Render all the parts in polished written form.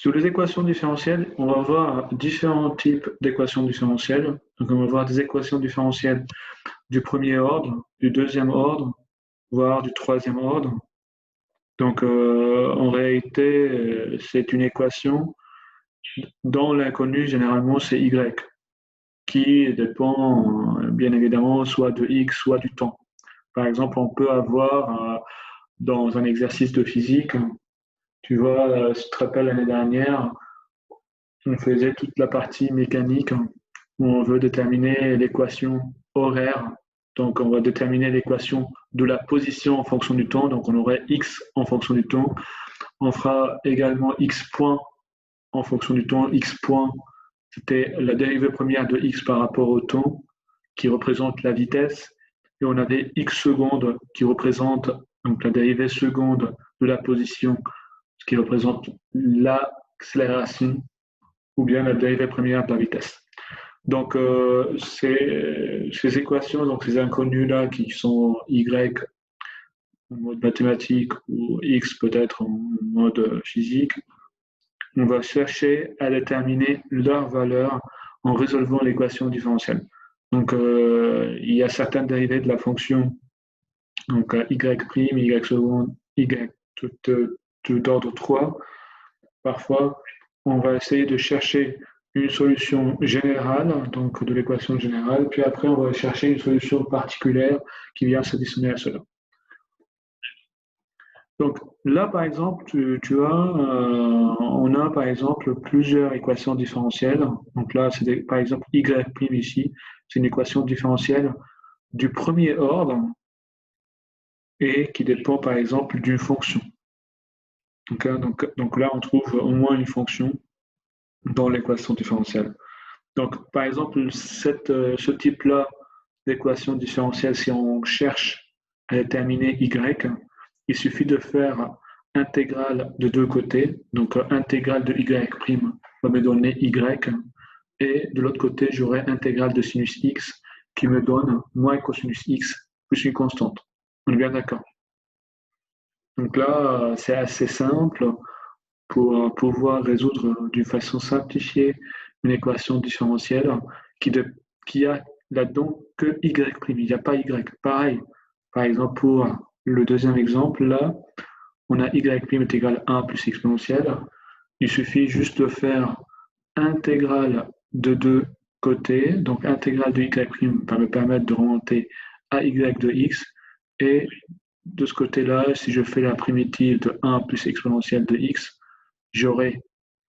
Sur les équations différentielles, on va voir différents types d'équations différentielles. Donc, on va voir des équations différentielles du premier ordre, du deuxième ordre, voire du troisième ordre. Donc, en réalité, c'est une équation dont l'inconnu, généralement, c'est y, qui dépend, bien évidemment, soit de x, soit du temps. Par exemple, on peut avoir, dans un exercice de physique, tu vois, si tu te rappelles l'année dernière, on faisait toute la partie mécanique où on veut déterminer l'équation horaire. Donc, on va déterminer l'équation de la position en fonction du temps. Donc, on aurait x en fonction du temps. On fera également x point en fonction du temps. X point, c'était la dérivée première de x par rapport au temps, qui représente la vitesse. Et on avait x secondes qui représente donc la dérivée seconde de la position, ce qui représente l'accélération ou bien la dérivée première de la vitesse. Donc, ces équations, donc ces inconnus-là qui sont y en mode mathématique ou x peut-être en mode physique, on va chercher à déterminer leur valeur en résolvant l'équation différentielle. Donc, il y a certaines dérivées de la fonction, donc y', y seconde, y tout d'ordre 3. Parfois, on va essayer de chercher une solution générale, donc de l'équation générale, puis après, on va chercher une solution particulière qui vient s'additionner à cela. Donc là, par exemple, on a par exemple plusieurs équations différentielles. Donc là, par exemple y' ici, c'est une équation différentielle du premier ordre et qui dépend par exemple d'une fonction. Donc là, on trouve au moins une fonction dans l'équation différentielle. Donc, par exemple, ce type-là d'équation différentielle, si on cherche à déterminer y, il suffit de faire intégrale de deux côtés. Donc, intégrale de y' va me donner y, et de l'autre côté, j'aurai intégrale de sinus x qui me donne moins cosinus x plus une constante. On est bien d'accord. Donc là, c'est assez simple pour pouvoir résoudre d'une façon simplifiée une équation différentielle qui a là-dedans que y', il n'y a pas y. Pareil, par exemple, pour le deuxième exemple, là, on a y' est égal à 1 plus exponentielle. Il suffit juste de faire intégrale de deux côtés. Donc, intégrale de y' va me permettre de remonter à y de x. Et de ce côté-là, si je fais la primitive de 1 plus exponentielle de x, j'aurai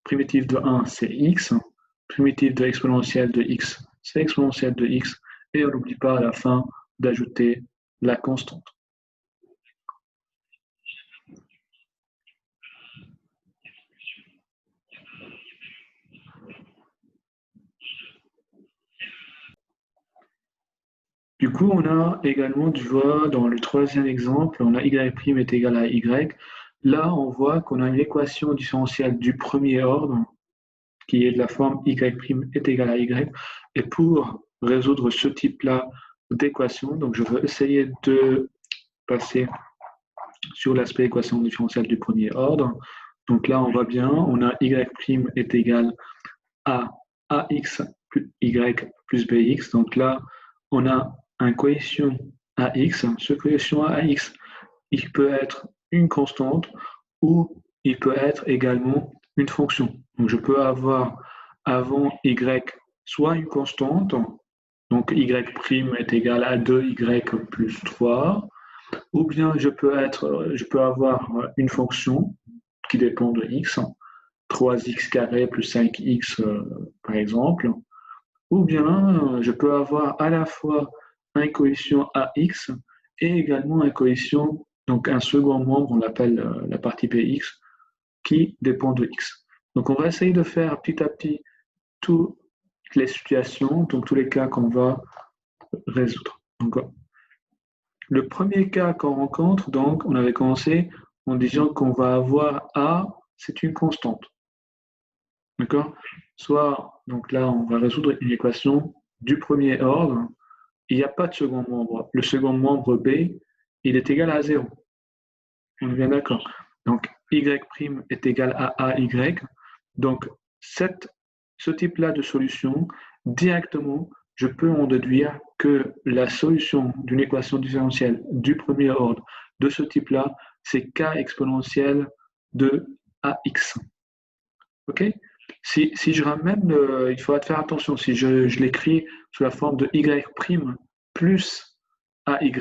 primitive de 1, c'est x, primitive de exponentielle de x, c'est exponentielle de x, et on n'oublie pas à la fin d'ajouter la constante. Du coup, on a également, tu vois, dans le troisième exemple, on a y' est égal à y. Là, on voit qu'on a une équation différentielle du premier ordre qui est de la forme y' est égal à y. Et pour résoudre ce type-là d'équation, donc je veux essayer de passer sur l'aspect équation différentielle du premier ordre. Donc là, on voit bien, on a y' est égal à ax plus y plus bx. Donc là, on a un coefficient ax. Ce coefficient ax, il peut être une constante ou il peut être également une fonction. Donc je peux avoir avant y soit une constante, donc y' est égal à 2y plus 3, ou bien je peux avoir une fonction qui dépend de x, 3x carré plus 5x par exemple, ou bien je peux avoir à la fois un coefficient ax et également un coefficient, donc un second membre, on l'appelle la partie px, qui dépend de x. Donc on va essayer de faire petit à petit toutes les situations, donc tous les cas qu'on va résoudre. Donc, le premier cas qu'on rencontre, donc, on avait commencé en disant qu'on va avoir A, c'est une constante. D'accord? Soit, donc là, on va résoudre une équation du premier ordre. Il n'y a pas de second membre. Le second membre B, il est égal à 0. On est bien d'accord. Donc, y' est égal à AY. Donc, ce type-là de solution, directement, je peux en déduire que la solution d'une équation différentielle du premier ordre de ce type-là, c'est k exponentielle de ax. OK? Si je ramène, il faudra faire attention, si je l'écris sous la forme de y' plus ay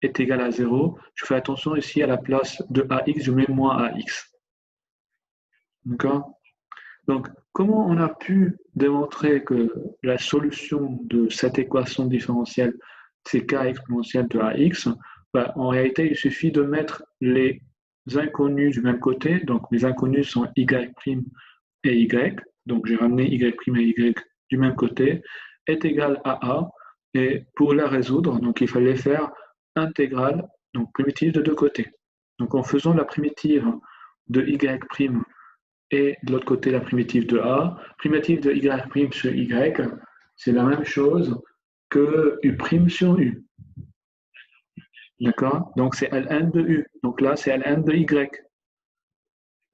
est égal à 0, je fais attention ici à la place de ax, je mets moins ax. D'accord? Donc, comment on a pu démontrer que la solution de cette équation différentielle, c'est k exponentielle de ax? Ben, en réalité, il suffit de mettre les inconnus du même côté. Donc, les inconnus sont y' et y. Donc, j'ai ramené y' et y du même côté, est égal à a. Et pour la résoudre, donc, il fallait faire intégrale, donc primitive de deux côtés. Donc, en faisant la primitive de y' et de l'autre côté la primitive de A. Primitive de Y' sur Y, c'est la même chose que U' sur U. D'accord? Donc c'est Ln de U. Donc là, c'est Ln de Y.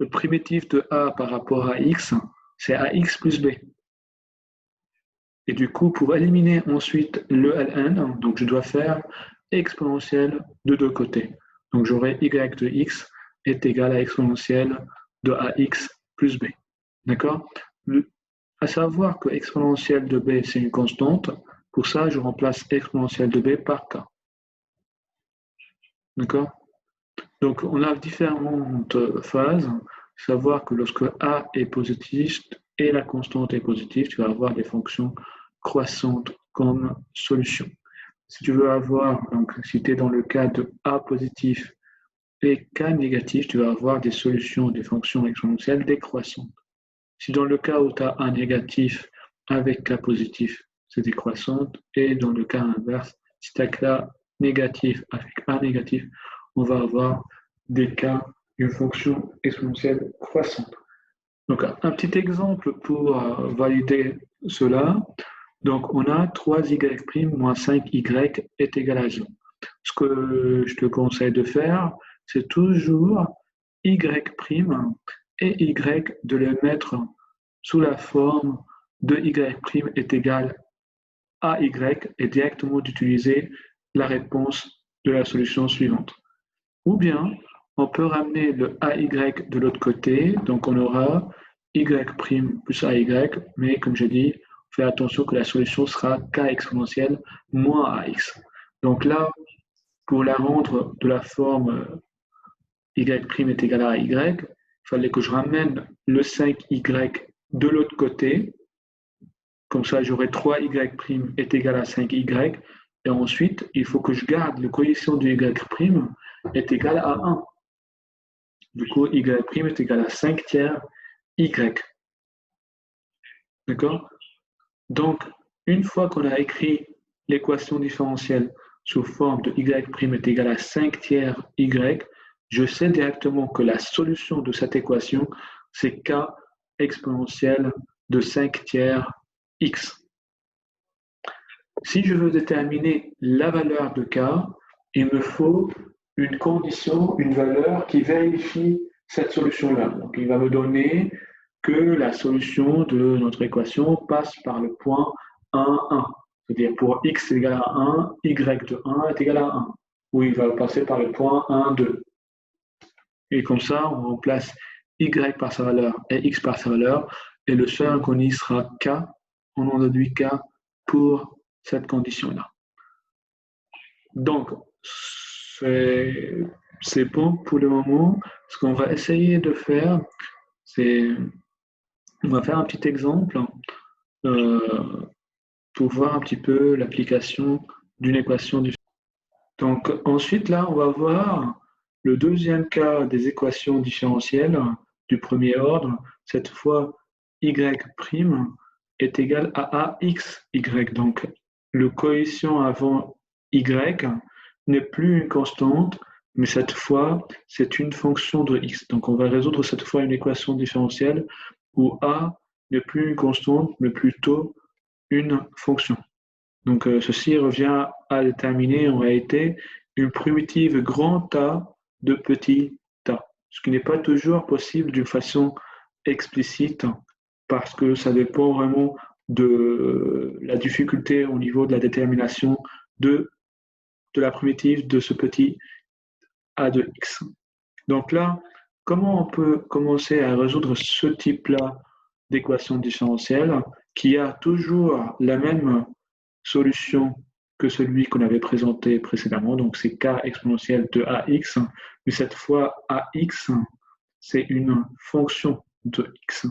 Le primitif de A par rapport à X, c'est AX plus B. Et du coup, pour éliminer ensuite le Ln, donc je dois faire exponentielle de deux côtés. Donc j'aurai Y de X est égal à exponentielle de AX plus B. D'accord? À savoir que exponentielle de b, c'est une constante. Pour ça, je remplace exponentielle de b par k. D'accord? Donc, on a différentes phases. Savoir que lorsque a est positif et la constante est positive, tu vas avoir des fonctions croissantes comme solution. Si tu veux avoir, donc si tu es dans le cas de a positif et k négatif, tu vas avoir des solutions des fonctions exponentielles décroissantes. Si dans le cas où tu as un négatif avec K positif, c'est décroissante, et dans le cas inverse, si tu as K négatif avec A négatif, on va avoir des cas d'une fonction exponentielle croissante. Donc un petit exemple pour valider cela. Donc on a 3y' moins 5y est égal à 0. Ce que je te conseille de faire, c'est toujours y' et y de les mettre sous la forme de y' est égal à y et directement d'utiliser la réponse de la solution suivante. Ou bien, on peut ramener le AY de l'autre côté, donc on aura y' plus AY, mais comme j'ai dit, fais attention que la solution sera k exponentielle moins ax. Donc là, pour la rendre de la forme y' est égal à y, il fallait que je ramène le 5y de l'autre côté. Comme ça, j'aurai 3y' est égal à 5y. Et ensuite, il faut que je garde le coefficient du y' est égal à 1. Du coup, y' est égal à 5 tiers y. D'accord? Donc, une fois qu'on a écrit l'équation différentielle sous forme de y' est égal à 5 tiers y, je sais directement que la solution de cette équation, c'est k exponentielle de 5 tiers x. Si je veux déterminer la valeur de k, il me faut une condition, une valeur qui vérifie cette solution-là. Donc, il va me donner que la solution de notre équation passe par le point 1, 1. C'est-à-dire pour x est égal à 1, y de 1 est égal à 1. Ou il va passer par le point 1, 2. Et comme ça, on remplace y par sa valeur et x par sa valeur. Et le seul inconnu sera k. On en déduit k pour cette condition-là. Donc, c'est bon pour le moment. Ce qu'on va essayer de faire, c'est on va faire un petit exemple pour voir un petit peu l'application d'une équation différente. Donc ensuite, là, on va voir le deuxième cas des équations différentielles du premier ordre. Cette fois, y' est égal à axy. Donc le coefficient avant y n'est plus une constante, mais cette fois, c'est une fonction de x. Donc on va résoudre cette fois une équation différentielle où a n'est plus une constante, mais plutôt une fonction. Donc ceci revient à déterminer en réalité une primitive grand A de petit a, ce qui n'est pas toujours possible d'une façon explicite parce que ça dépend vraiment de la difficulté au niveau de la détermination de la primitive de ce petit a de x. Donc là, comment on peut commencer à résoudre ce type-là d'équation différentielle qui a toujours la même solution que celui qu'on avait présenté précédemment, donc c'est k exponentielle de ax, mais cette fois ax, c'est une fonction de x.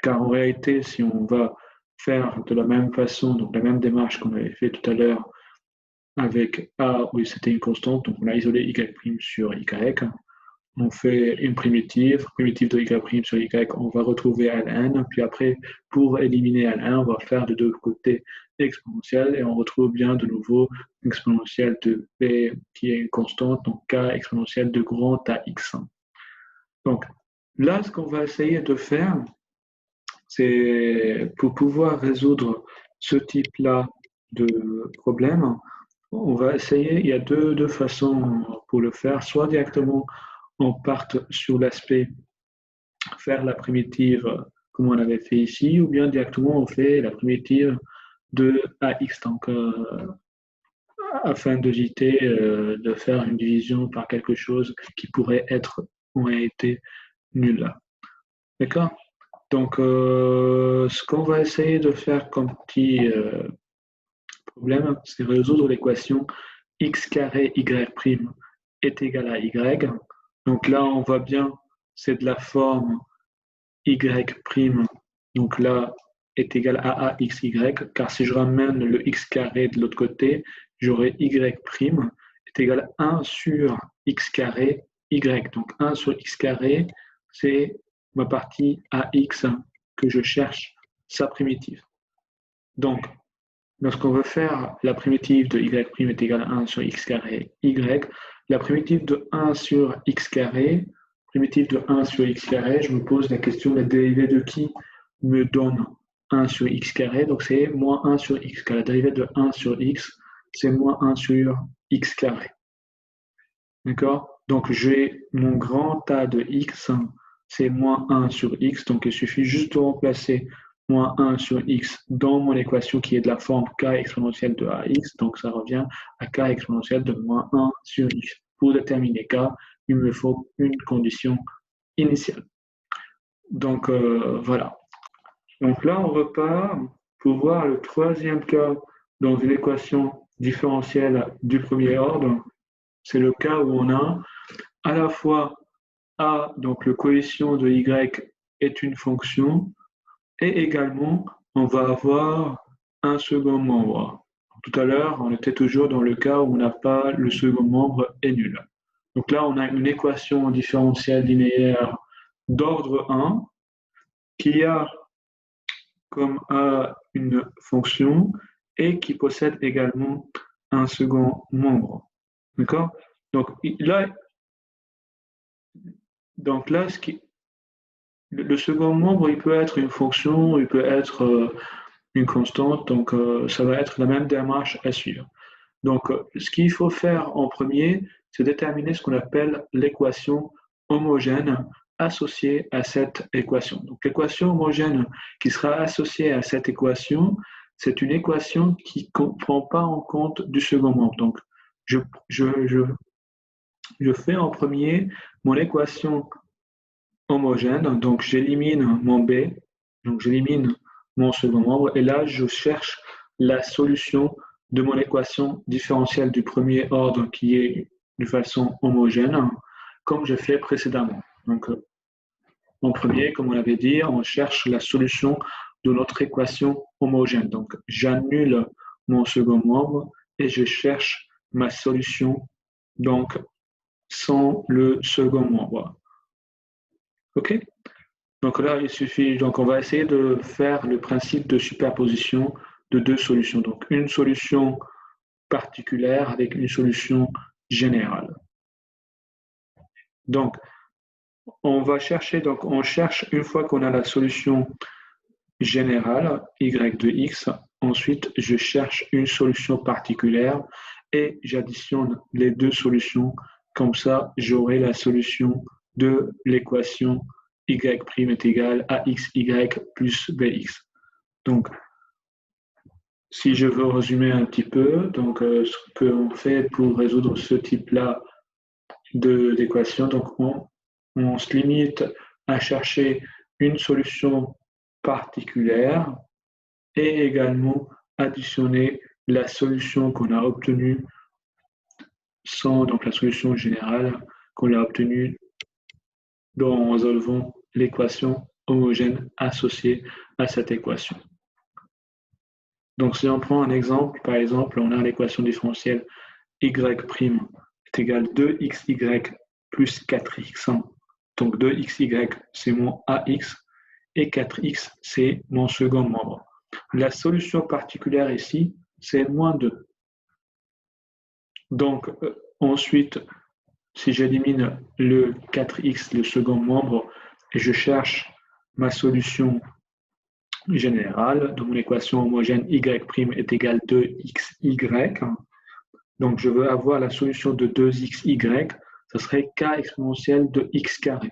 Car en réalité, si on va faire de la même façon, donc la même démarche qu'on avait fait tout à l'heure avec a, où c'était une constante, donc on a isolé y' sur y, on fait une primitive de y' sur y, on va retrouver ln, puis après, pour éliminer ln, on va faire de deux côtés exponentielle et on retrouve bien de nouveau exponentielle de p qui est une constante, donc k exponentielle de grand ax. Donc là, ce qu'on va essayer de faire, c'est pour pouvoir résoudre ce type-là de problème, on va essayer, il y a deux façons pour le faire, soit directement on parte sur l'aspect faire la primitive comme on avait fait ici, ou bien directement on fait la primitive de ax, donc afin d'éviter de faire une division par quelque chose qui pourrait être en réalité nul. D'accord? Donc, ce qu'on va essayer de faire comme petit problème, c'est résoudre l'équation x carré y' est égal à y. Donc là, on voit bien, c'est de la forme y', donc là, est égal à axy, car si je ramène le x carré de l'autre côté, j'aurai y' est égal à 1 sur x carré y. Donc 1 sur x carré, c'est ma partie ax que je cherche, sa primitive. Donc, lorsqu'on veut faire la primitive de y' est égale à 1 sur x carré y, la primitive de 1 sur x carré, primitive de 1 sur x carré, je me pose la question, la dérivée de qui me donne 1 sur x carré, donc c'est moins 1 sur x, car la dérivée de 1 sur x, c'est moins 1 sur x carré. D'accord? Donc j'ai mon grand A de x, c'est moins 1 sur x, donc il suffit juste de remplacer moins 1 sur x dans mon équation qui est de la forme k exponentielle de ax, donc ça revient à k exponentielle de moins 1 sur x. Pour déterminer k, il me faut une condition initiale. Donc voilà. Donc là, on repart pour voir le troisième cas dans une équation différentielle du premier ordre. C'est le cas où on a à la fois a, donc le coefficient de y est une fonction, et également on va avoir un second membre. Tout à l'heure, on était toujours dans le cas où on n'a pas le second membre est nul. Donc là, on a une équation différentielle linéaire d'ordre 1 qui a comme A une fonction et qui possède également un second membre. D'accord? Donc là, le second membre, il peut être une fonction, il peut être une constante, donc ça va être la même démarche à suivre. Donc, ce qu'il faut faire en premier, c'est déterminer ce qu'on appelle l'équation homogène associée à cette équation. Donc, l'équation homogène qui sera associée à cette équation, c'est une équation qui ne prend pas en compte du second membre. Donc, je fais en premier mon équation homogène, donc j'élimine mon B, donc j'élimine mon second membre, et là je cherche la solution de mon équation différentielle du premier ordre qui est de façon homogène, comme j'ai fait précédemment. Donc en premier, comme on l'avait dit, on cherche la solution de notre équation homogène. Donc j'annule mon second membre et je cherche ma solution donc sans le second membre. OK? Donc là, il suffit, donc on va essayer de faire le principe de superposition de deux solutions. Donc une solution particulière avec une solution générale. Donc on va chercher, donc on cherche une fois qu'on a la solution générale, y de x, ensuite je cherche une solution particulière et j'additionne les deux solutions, comme ça j'aurai la solution de l'équation y' est égal à xy plus bx. Donc, si je veux résumer un petit peu, donc ce qu'on fait pour résoudre ce type-là d'équation, donc on se limite à chercher une solution particulière et également additionner la solution qu'on a obtenue donc la solution générale qu'on a obtenue en résolvant l'équation homogène associée à cette équation. Donc si on prend un exemple, par exemple, on a l'équation différentielle y' est égal à 2xy plus 4x. Donc 2xy, c'est mon ax, et 4x, c'est mon second membre. La solution particulière ici, c'est moins 2. Donc ensuite, si j'élimine le 4x, le second membre, et je cherche ma solution générale, donc mon équation homogène y' est égal à 2xy, donc je veux avoir la solution de 2xy, ce serait k exponentielle de x carré.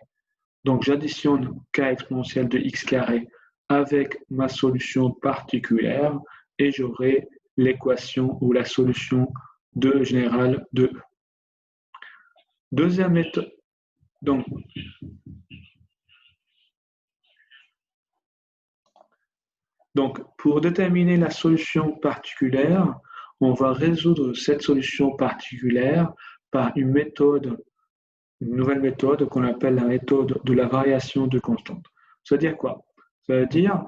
Donc j'additionne k exponentielle de x carré avec ma solution particulière et j'aurai l'équation ou la solution générale de E. Deuxième méthode. Donc, pour déterminer la solution particulière, on va résoudre cette solution particulière par une nouvelle méthode qu'on appelle la méthode de la variation de constante. Ça veut dire quoi? Ça veut dire,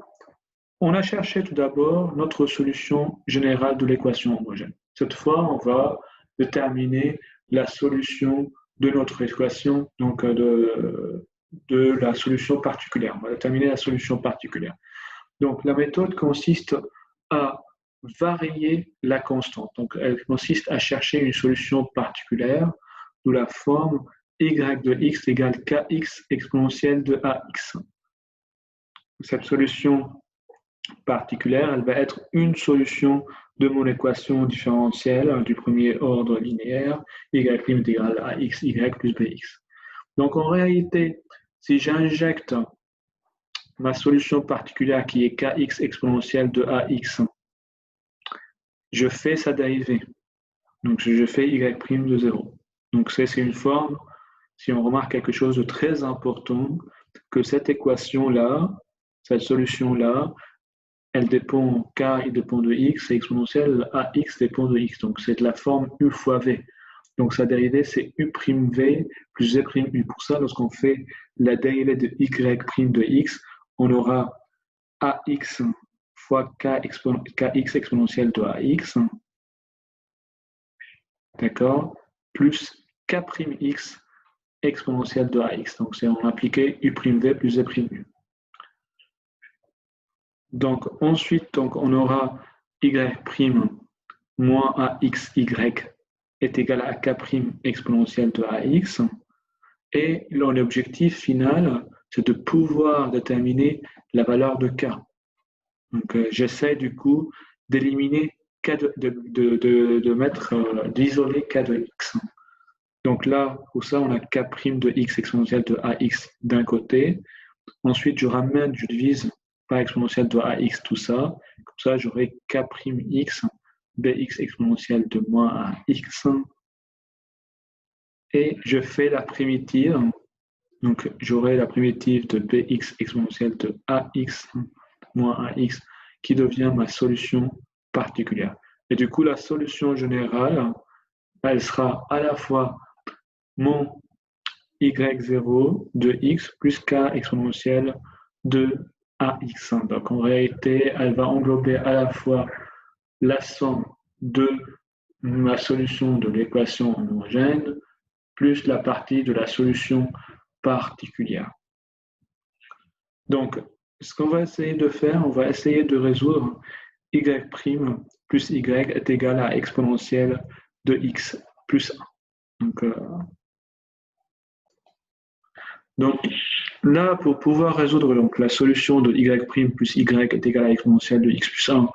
on a cherché tout d'abord notre solution générale de l'équation homogène. Cette fois, on va déterminer la solution de notre équation, donc de la solution particulière. On va déterminer la solution particulière. Donc, la méthode consiste à varier la constante. Donc, elle consiste à chercher une solution particulière sous la forme y de x égale kx exponentielle de ax. Cette solution particulière, elle va être une solution de mon équation différentielle du premier ordre linéaire, y' est égal à xy plus bx. Donc, en réalité, si j'injecte ma solution particulière qui est kx exponentielle de ax, je fais sa dérivée. Donc, je fais y' de 0. Donc, c'est une forme, si on remarque quelque chose de très important, que cette équation-là, cette solution-là, elle dépend, k il dépend de x, et exponentielle ax dépend de x. Donc, c'est de la forme u fois v. Donc, sa dérivée, c'est u' v plus v'. Pour ça, lorsqu'on fait la dérivée de y' de x, on aura ax fois kx exponentielle de ax, d'accord, plus k'x exponentielle de ax. Donc, c'est on appliqué u' v plus v'. Donc, ensuite, on aura y' moins axy est égal à k' exponentielle de ax. Et l'objectif final, c'est de pouvoir déterminer la valeur de k. Donc, j'essaie du coup d'éliminer d'isoler k de x. Donc là, pour ça, on a k' de x exponentielle de ax d'un côté. Ensuite, je divise par exponentielle de ax tout ça. Comme ça, j'aurai k'x bx exponentielle de moins ax. Et je fais la primitive. Donc, j'aurai la primitive de bx exponentielle de ax moins ax qui devient ma solution particulière. Et du coup, la solution générale, elle sera à la fois mon y0 de x plus k exponentielle de ax. Donc, en réalité, elle va englober à la fois la somme de ma solution de l'équation homogène plus la partie de la solution particulière. Donc, ce qu'on va essayer de faire, on va essayer de résoudre y' plus y est égal à exponentielle de x plus 1. Donc là, pour pouvoir résoudre donc, la solution de y' plus y est égal à exponentielle de x plus 1,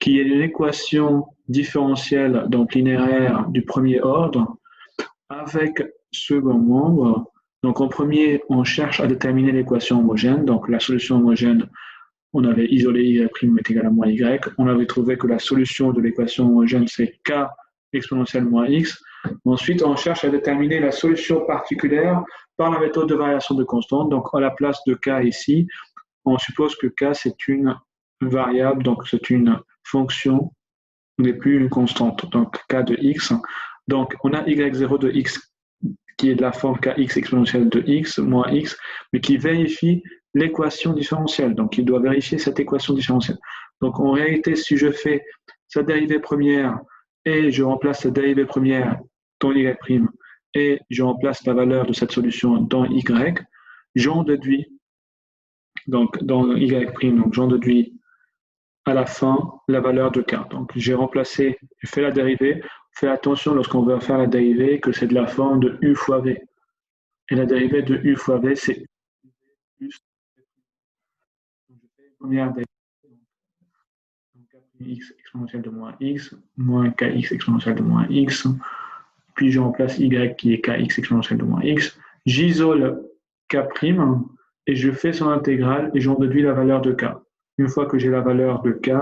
qui est une équation différentielle donc linéaire du premier ordre, avec second membre, Donc en premier, on cherche à déterminer l'équation homogène. Donc la solution homogène, on avait isolé y' est égal à moins y. On avait trouvé que la solution de l'équation homogène, c'est k exponentielle moins x. Ensuite, on cherche à déterminer la solution particulière par la méthode de variation de constante. Donc à la place de k ici, on suppose que k, c'est une variable, donc c'est une fonction, n'est plus une constante, donc k de x. Donc on a y0 de x qui est de la forme kx exponentielle de x moins x, mais qui vérifie l'équation différentielle. Donc il doit vérifier cette équation différentielle. Donc en réalité, si je fais sa dérivée première et je remplace sa dérivée première dans y' et je remplace la valeur de cette solution dans y, j'en déduis donc dans y', donc j'en déduis à la fin la valeur de k. Donc j'ai remplacé, j'ai fait la dérivée. Fais attention lorsqu'on veut faire la dérivée que c'est de la forme de u fois v. Et la dérivée de u fois v, c'est u plus. Donc je fais une première dérivée. Donc kx exponentielle de moins x, moins kx exponentielle de moins x. Puis je remplace y qui est kx exponentielle de moins x. J'isole k' et je fais son intégrale et j'en déduis la valeur de k. Une fois que j'ai la valeur de k,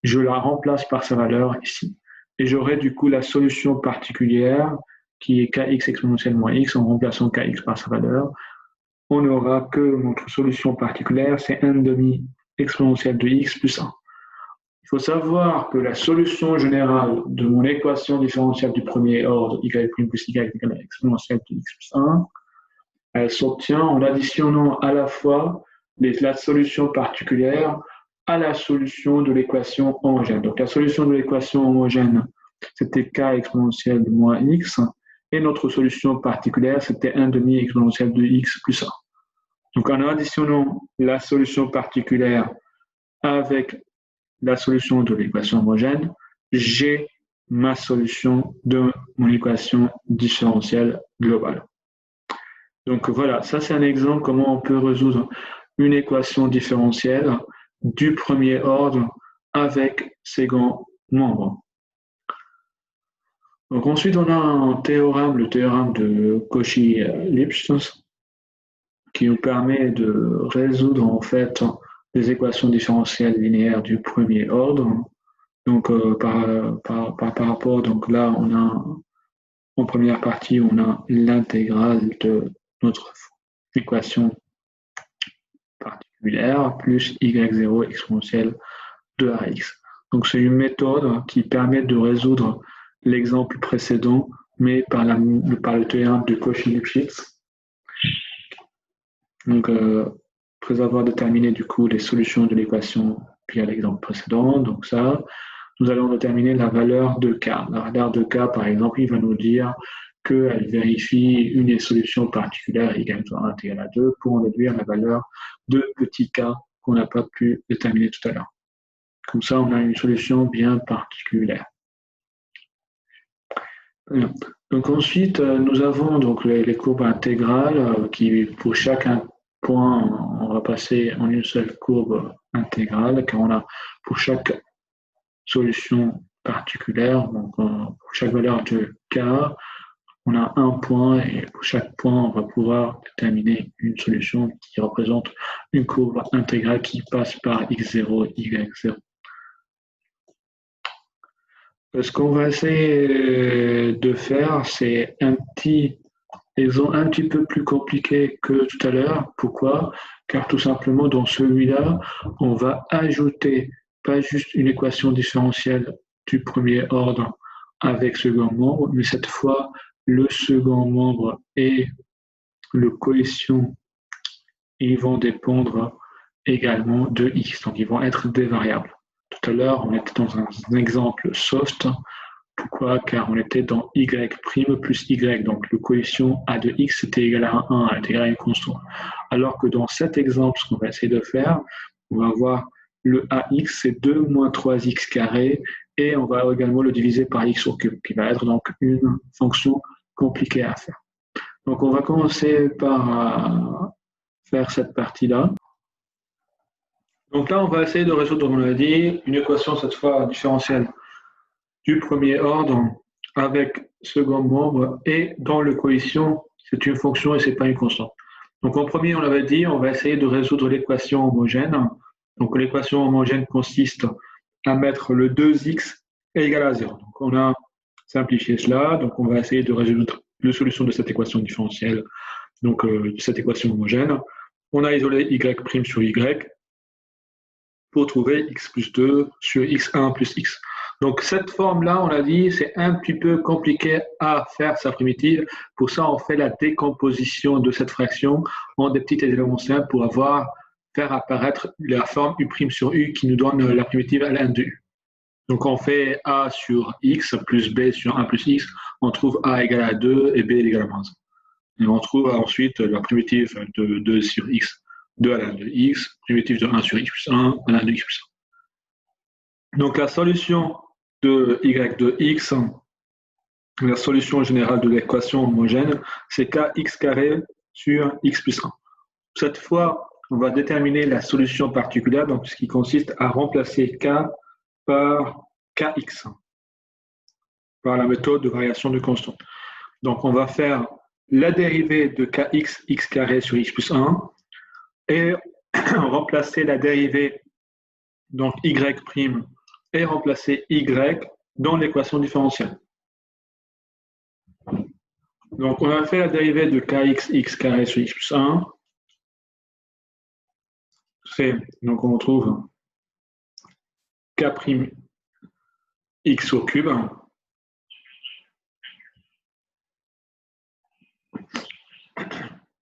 je la remplace par sa valeur ici. Et j'aurai du coup la solution particulière qui est kx exponentielle moins x en remplaçant kx par sa valeur. On n'aura que notre solution particulière, c'est 1,5 exponentielle de x plus 1. Il faut savoir que la solution générale de mon équation différentielle du premier ordre, y' plus y égale à exponentielle de x plus 1, elle s'obtient en additionnant à la fois la solution particulière à la solution de l'équation homogène. Donc la solution de l'équation homogène, c'était k exponentielle de moins x, et notre solution particulière, c'était 1,5 exponentielle de x plus 1. Donc en additionnant la solution particulière avec la solution de l'équation homogène, j'ai ma solution de mon équation différentielle globale. Donc voilà, ça c'est un exemple comment on peut résoudre une équation différentielle du premier ordre avec ses grands membres. Donc ensuite on a un théorème, le théorème de Cauchy-Lipschitz, qui nous permet de résoudre en fait les équations différentielles linéaires du premier ordre. Donc par rapport, donc là on a en première partie on a l'intégrale de notre équation particulière plus y0 exponentielle de ax. Donc c'est une méthode qui permet de résoudre l'exemple précédent, mais par le théorème de Cauchy-Lipschitz. Donc après avoir déterminé du coup les solutions de l'équation puis à l'exemple précédent, donc ça, nous allons déterminer la valeur de k. La valeur de k, par exemple, il va nous dire qu'elle vérifie une des solutions particulières égale à 1 égale à 2 pour en déduire la valeur de petit k qu'on n'a pas pu déterminer tout à l'heure. Comme ça, on a une solution bien particulière. Donc ensuite, nous avons donc les courbes intégrales qui, pour chaque point, on va passer en une seule courbe intégrale, car on a pour chaque solution particulière, donc pour chaque valeur de k, on a un point et pour chaque point, on va pouvoir déterminer une solution qui représente une courbe intégrale qui passe par x0, y0. Ce qu'on va essayer de faire, c'est un petit exemple un petit peu plus compliqué que tout à l'heure. Pourquoi? Car tout simplement, dans celui-là, on va ajouter pas juste une équation différentielle du premier ordre avec second membre, mais cette fois, le second membre et le coefficient, ils vont dépendre également de x, donc ils vont être des variables. Tout à l'heure, on était dans un exemple soft. Pourquoi? Car on était dans y' plus y, donc le coefficient a de x était égal à 1, était égal à une constante. Alors que dans cet exemple, ce qu'on va essayer de faire, on va avoir le ax, c'est 2 moins 3x carré, et on va également le diviser par x au cube, qui va être donc une fonction compliquée à faire. Donc on va commencer par faire cette partie-là. Donc là, on va essayer de résoudre, comme on l'a dit, une équation cette fois différentielle du premier ordre avec second membre et dont le coefficient c'est une fonction et ce n'est pas une constante. Donc en premier, on avait dit, on va essayer de résoudre l'équation homogène. Donc l'équation homogène consiste à mettre le 2x est égal à 0. Donc on a simplifié cela, donc on va essayer de résoudre la solution de cette équation différentielle, donc de cette équation homogène. On a isolé y' sur y pour trouver x plus 2 sur x1 plus x. Donc cette forme-là, on a dit, c'est un petit peu compliqué à faire sa primitive. Pour ça, on fait la décomposition de cette fraction en des petits éléments simples pour faire apparaître la forme u' sur u qui nous donne la primitive ln de u. Donc on fait a sur x plus b sur 1 plus x, on trouve a égale à 2 et b égale à moins 1. Et on trouve ensuite la primitive de 2 sur x, 2 à ln de x, primitive de 1 sur x plus 1, à ln de x plus 1. Donc la solution de y de x, la solution générale de l'équation homogène, c'est kx carré sur x plus 1. Cette fois, on va déterminer la solution particulière, donc ce qui consiste à remplacer k par kx, par la méthode de variation de constante. Donc on va faire la dérivée de kx, x carré sur x plus 1, et remplacer la dérivée, donc y', et remplacer y dans l'équation différentielle. Donc on a fait la dérivée de kx, x carré sur x plus 1. Donc on retrouve k' x au cube.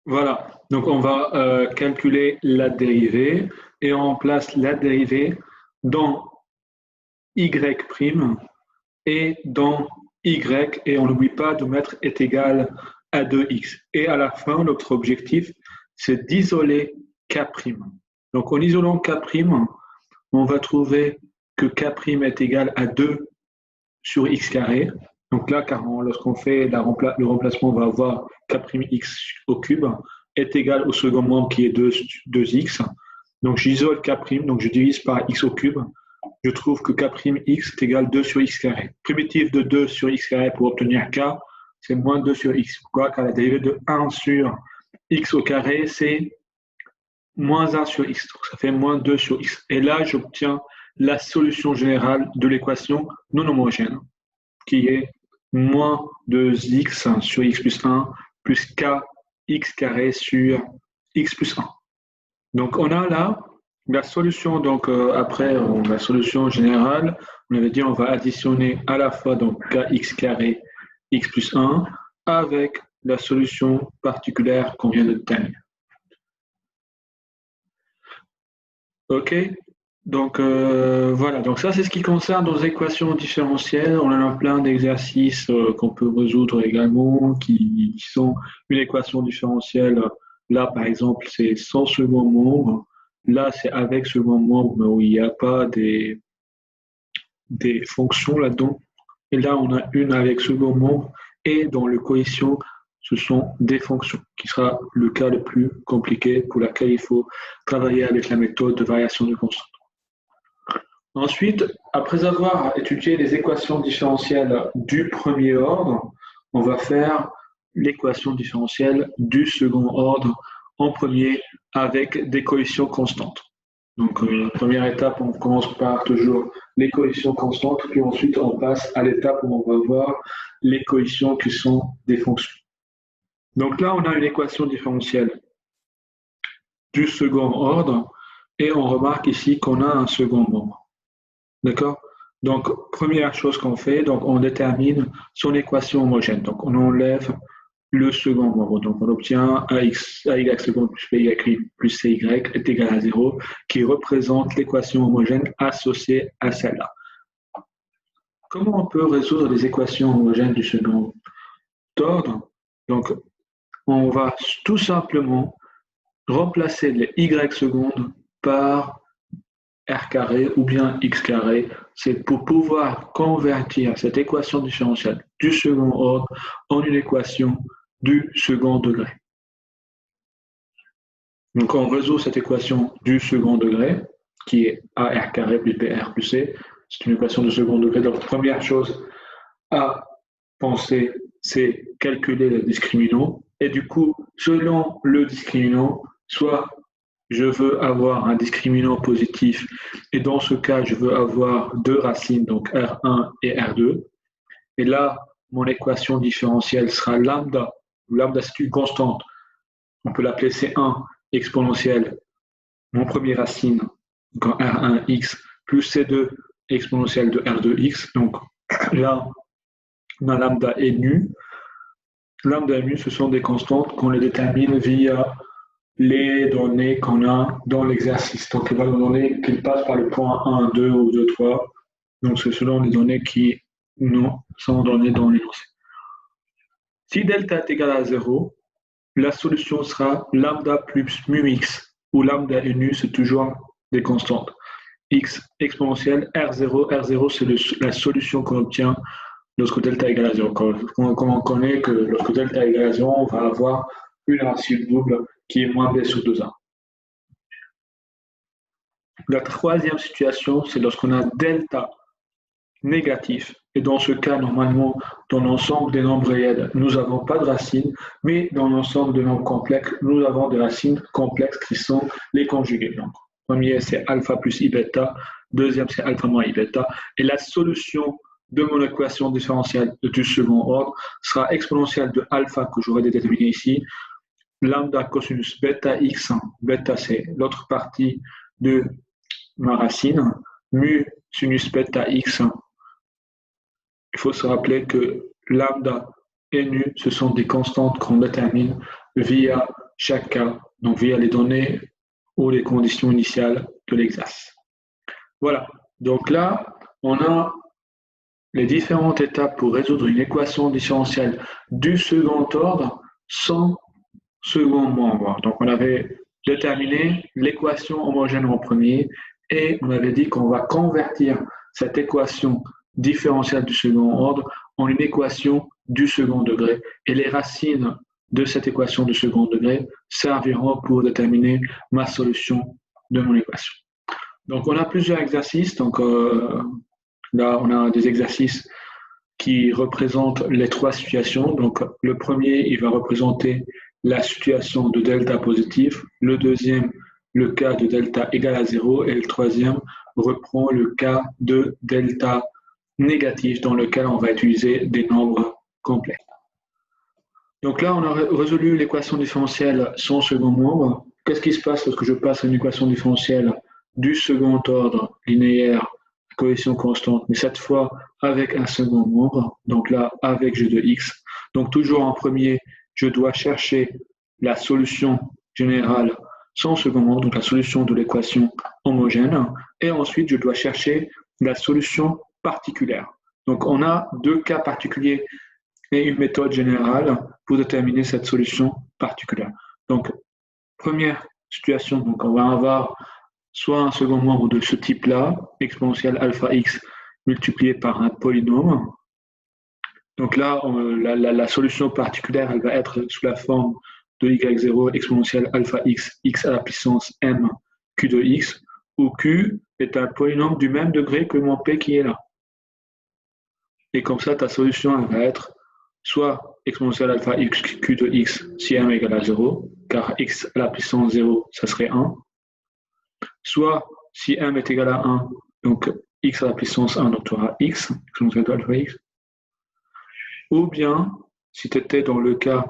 Voilà, donc on va calculer la dérivée et on remplace la dérivée dans y' et dans y, et on n'oublie pas de mettre est égal à 2x. Et à la fin, notre objectif, c'est d'isoler k'. Donc en isolant k', on va trouver que k' est égal à 2 sur x carré. Donc là, lorsqu'on fait le remplacement, on va avoir k'x au cube est égal au second membre qui est 2x. Donc j'isole k', donc je divise par x au cube. Je trouve que k'x est égal à 2 sur x carré. Primitive de 2 sur x carré pour obtenir k, c'est moins 2 sur x. Pourquoi? Car la dérivée de 1 sur x au carré, c'est moins 1 sur x. Donc ça fait moins 2 sur x. Et là, j'obtiens la solution générale de l'équation non homogène, qui est moins 2x sur x plus 1 plus kx carré sur x plus 1. Donc on a là la solution, donc après la solution générale, on avait dit on va additionner à la fois donc kx carré x plus 1 avec la solution particulière qu'on vient de déterminer. Ok, donc voilà, donc ça c'est ce qui concerne nos équations différentielles. On en a plein d'exercices qu'on peut résoudre également qui sont une équation différentielle. Là par exemple c'est sans second membre. Là, c'est avec second membre, mais où il n'y a pas des fonctions là-dedans. Et là, on a une avec second membre. Et dans le coefficient, ce sont des fonctions, qui sera le cas le plus compliqué pour lequel il faut travailler avec la méthode de variation de constante. Ensuite, après avoir étudié les équations différentielles du premier ordre, on va faire l'équation différentielle du second ordre en premier avec des coefficients constantes. Donc, première étape, on commence par toujours les coefficients constantes, puis ensuite on passe à l'étape où on va voir les coefficients qui sont des fonctions. Donc là, on a une équation différentielle du second ordre et on remarque ici qu'on a un second membre. D'accord? Donc, première chose qu'on fait, donc on détermine son équation homogène. Donc, on enlève le second membre. Donc, on obtient AY seconde plus BY plus CY est égal à 0, qui représente l'équation homogène associée à celle-là. Comment on peut résoudre les équations homogènes du second ordre? Donc, on va tout simplement remplacer les Y secondes par R carré ou bien X carré. C'est pour pouvoir convertir cette équation différentielle du second ordre en une équation du second degré. Donc on résout cette équation du second degré, qui est AR carré plus BR plus C. C'est une équation de second degré. Donc première chose à penser, c'est calculer le discriminant. Et du coup, selon le discriminant, soit je veux avoir un discriminant positif, et dans ce cas, je veux avoir deux racines, donc R1 et R2. Et là, mon équation différentielle sera lambda. Lambda, c'est une constante. On peut l'appeler C1 exponentielle, mon premier racine, donc R1x, plus C2 exponentielle de R2x. Donc là, ma lambda est nue. Lambda et mu, ce sont des constantes qu'on les détermine via les données qu'on a dans l'exercice. Donc, il va nous donner qu'ils passent par le point 1, 2 ou 2, 3. Donc, c'est selon les données qui nous sont données dans l'énoncé. Si delta est égal à 0, la solution sera lambda plus mu x, où lambda et nu, c'est toujours des constantes. X exponentielle R0, R0, c'est la solution qu'on obtient lorsque delta est égal à 0. Comme on connaît que lorsque delta est égal à 0, on va avoir une racine double qui est moins b sur 2a. La troisième situation, c'est lorsqu'on a delta négatif. Et dans ce cas, normalement, dans l'ensemble des nombres réels, nous n'avons pas de racines, mais dans l'ensemble des nombres complexes, nous avons des racines complexes qui sont les conjugués. Donc, premier, c'est alpha plus i bêta. Deuxième, c'est alpha moins i bêta. Et la solution de mon équation différentielle du second ordre sera exponentielle de alpha que j'aurais déterminé ici, lambda cosinus bêta x, bêta c'est l'autre partie de ma racine, mu sinus bêta x. Il faut se rappeler que lambda et nu, ce sont des constantes qu'on détermine via chaque cas, donc via les données ou les conditions initiales de l'exercice. Voilà, donc là, on a les différentes étapes pour résoudre une équation différentielle du second ordre sans second membre. Donc, on avait déterminé l'équation homogène en premier et on avait dit qu'on va convertir cette équation différentielle du second ordre en une équation du second degré. Et les racines de cette équation du second degré serviront pour déterminer ma solution de mon équation. Donc, on a plusieurs exercices. Donc, là, on a des exercices qui représentent les trois situations. Donc, le premier, il va représenter la situation de delta positif. Le deuxième, le cas de delta égal à 0. Et le troisième reprend le cas de delta négatif dans lequel on va utiliser des nombres complets. Donc là, on a résolu l'équation différentielle sans second membre. Qu'est-ce qui se passe lorsque je passe à une équation différentielle du second ordre linéaire, coefficient constante, mais cette fois avec un second membre, donc là avec g de x. Donc toujours en premier, je dois chercher la solution générale sans second membre, donc la solution de l'équation homogène, et ensuite je dois chercher la solution particulière. Donc on a deux cas particuliers et une méthode générale pour déterminer cette solution particulière. Donc première situation, donc on va avoir soit un second membre de ce type-là, exponentielle alpha x multiplié par un polynôme. Donc là, la solution particulière, elle va être sous la forme de y0 exponentielle alpha x, x à la puissance m, q de x, où q est un polynôme du même degré que mon p qui est là. Et comme ça, ta solution, elle va être soit exponentielle alpha x, q de x, si m égale à 0, car x à la puissance 0, ça serait 1. Soit, si m est égal à 1, donc x à la puissance 1, donc tu auras x, exponentielle de alpha x. Ou bien, si tu étais dans le cas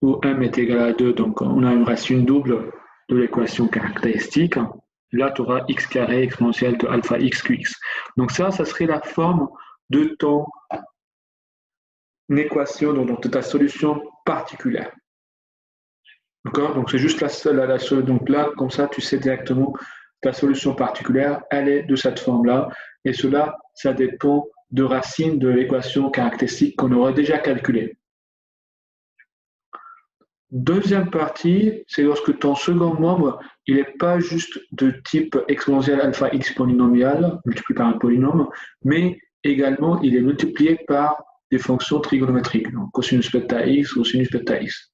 où m est égal à 2, donc on a une racine double de l'équation caractéristique, là tu auras x carré exponentielle de alpha x qx. Donc ça serait la forme de ton équation, donc de ta solution particulière. D'accord? Donc c'est juste la seule. Donc là, comme ça, tu sais directement ta solution particulière, elle est de cette forme-là. Et cela, ça dépend de racines de l'équation caractéristique qu'on aurait déjà calculée. Deuxième partie, c'est lorsque ton second membre, il n'est pas juste de type exponentielle alpha x polynomial, multiplié par un polynôme, mais également il est multiplié par des fonctions trigonométriques, donc cosinus bêta x ou sinus bêta x.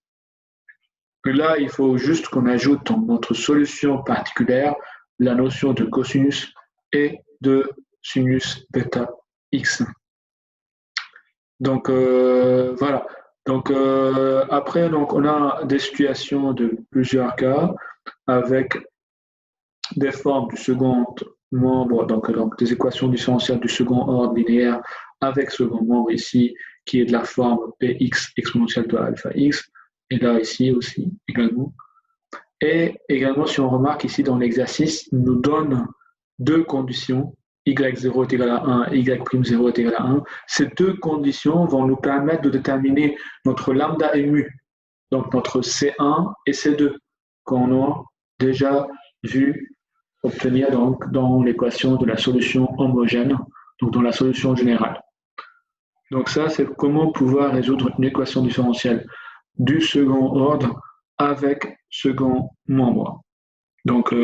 Et là, il faut juste qu'on ajoute dans notre solution particulière la notion de cosinus et de sinus bêta x. Donc voilà. Donc, après, donc, on a des situations de plusieurs cas avec des formes du second membre, donc des équations différentielles du second ordre linéaire avec second membre ici, qui est de la forme px exponentielle de alpha x, et là ici aussi également. Et également, si on remarque ici dans l'exercice, il nous donne deux conditions, y0 est égal à 1 et y'0 est égal à 1. Ces deux conditions vont nous permettre de déterminer notre lambda mu, donc notre C1 et C2, qu'on a déjà vu obtenir donc dans l'équation de la solution homogène, donc dans la solution générale. Donc ça, c'est comment pouvoir résoudre une équation différentielle du second ordre avec second membre. Donc,